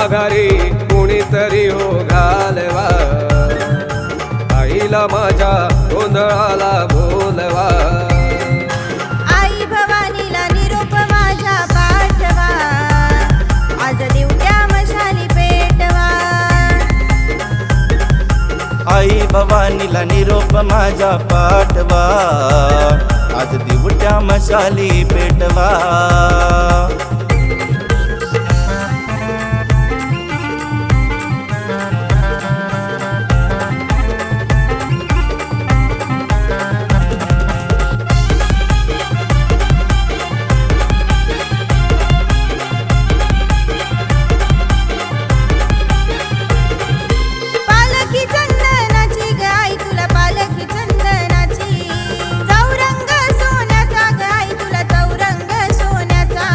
माघारी कुणीतरी हो घालवा, आईला माझ्या गोंधळाला बोलवा. आई भवानीला निरोप माझ्या पाठवा, आज दिवट्या मशाली पेटवा. आई भवानीला निरोप माझ्या पाठवा, आज दिवट्या मशाली पेटवा. पालखी चंदनाची ग आई तुला पालखी चंदनाची, चौरंग सोन्याचा ग आई तुला चौरंग सोन्याचा.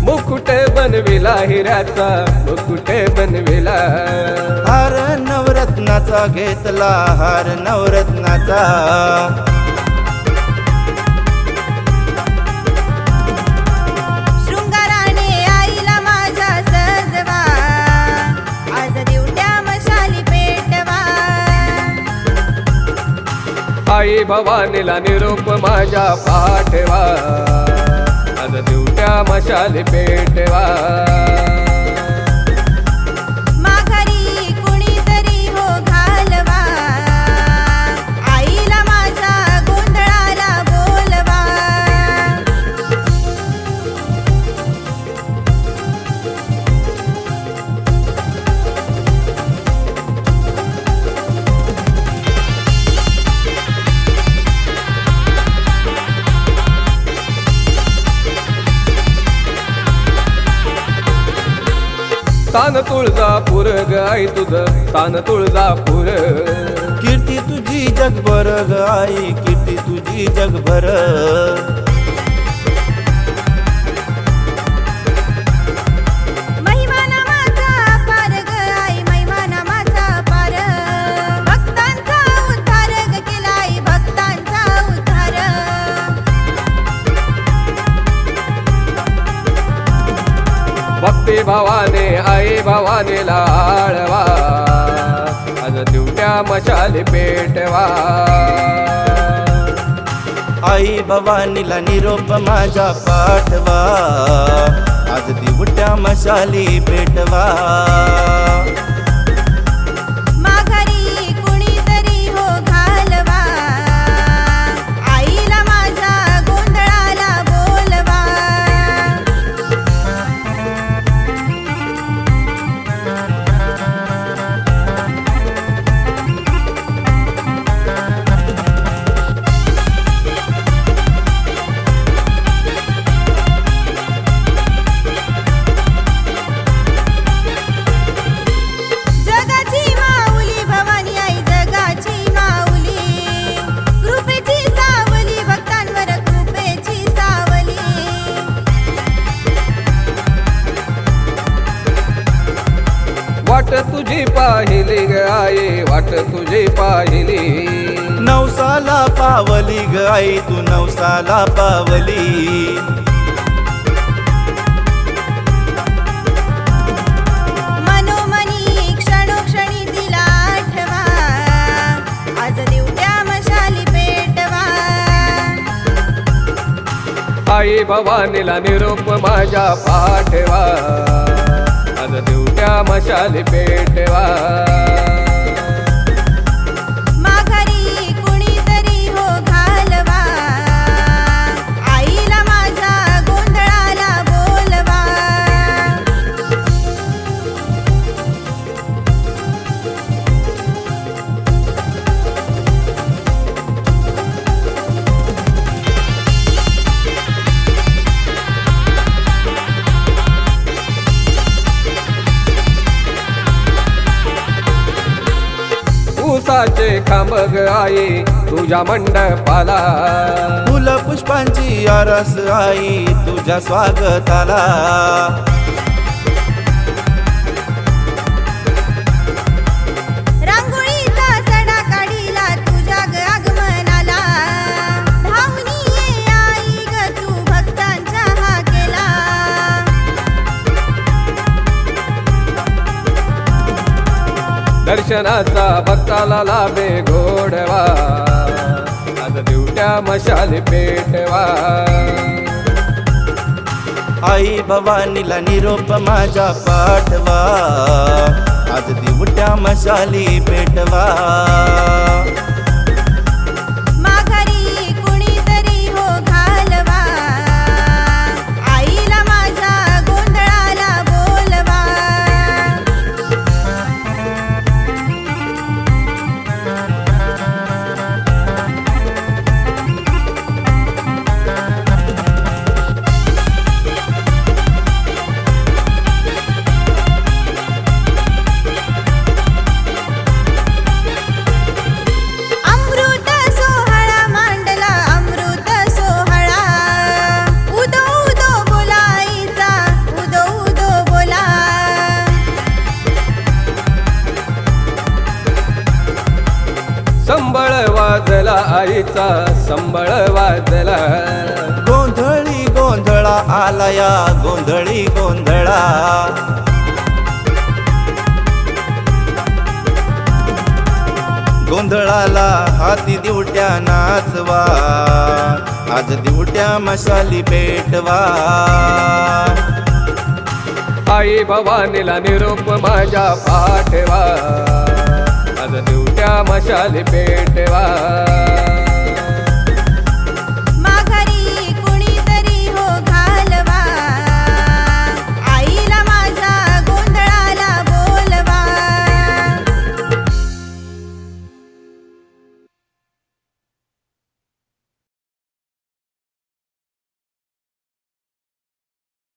मुकुटे बनविला हिऱ्याचा, मुकुटे बनविला. हार नवरत्नाचा घेतला, हार नवरत्नाचा. शृंगाराने आईला माझ्या सजवा, आज दिवट्या मशाली पेटवा. आई भवानीला निरोप माझ्या पाठवा, आज दिवट्या मशाली पेटवा. माघारी कुणीतरी हो घालवा, आईला माझ्या गोंधळाला बोलवा. तान तुळजापूर ग आई तुझं तान तुळजापूर. कीर्ती तुझी जगभर ग आई, कीर्ती तुझी जगभर. महिमा नामाचा पार ग आई, महिमा नामाचा पार. भक्तांचा उद्धार ग केला आई, भक्तांचा उद्धार. भक्ती भावाने आई भवानीला आळवा, आज दिवट्या मशाली पेटवा. आई भवानीला निरोप माझ्या पाठवा, आज दिवट्या मशाली पेटवा. माघारी कुणीतरी हो घालवा, आईला माझ्या गोंधळाला बोलवा. जगाची माऊली भवानी आई, जगाची माऊली. कृपेची सावली भक्तांवर, कृपेची सावली. वाट तुझी पाहिली ग आई, वाट तुझी पाहिली. नवसाला पावली ग आई, तू नवसाला पावली. मनोमनी क्षणोक्षणी दिला आठवा, आज दिवट्या मशाली पेटवा. आई भवानीला निरोप माझ्या पाठवा, आज दिवट्या मशाली पेटवा. माघारी कुणीतरी हो घालवा, आईला माझ्या गोंधळाला बोलवा. ऊसाचे खांब ग आई तुझ्या मंडपाला. फुल पुष्पांची आरस आई, तुझ्या स्वागताला. रांगोळीचा सडा काढीला तुझ्या ग आगमनाला. धावून ये आई ग तू भक्त दर्शनाचा भक्ताला लाभे गोडवा आज दिवट्या मशाली पेटवा आई भवानीला निरोप माझा पाठवा आज दिवट्या मशाली पेटवा माघारी कुणीतरी हो घालवा आईला माझ्या गोंधळाला बोलवा अमृत सोहळा मांडला अमृत सोहळा उदो उदो बोला आईचा उदो उदो बोला संबळ वाजला आईचा संबळ वाजला गोंधळी गोंधळा आलाया गोंधळी गोंधळा गोंधळाला हाती दिवट्या नाचवा आज दिवट्या मशाली पेटवा आई भवानीला निरोप माझ्या पाठवा आज दिवट्या मशाली पेटवा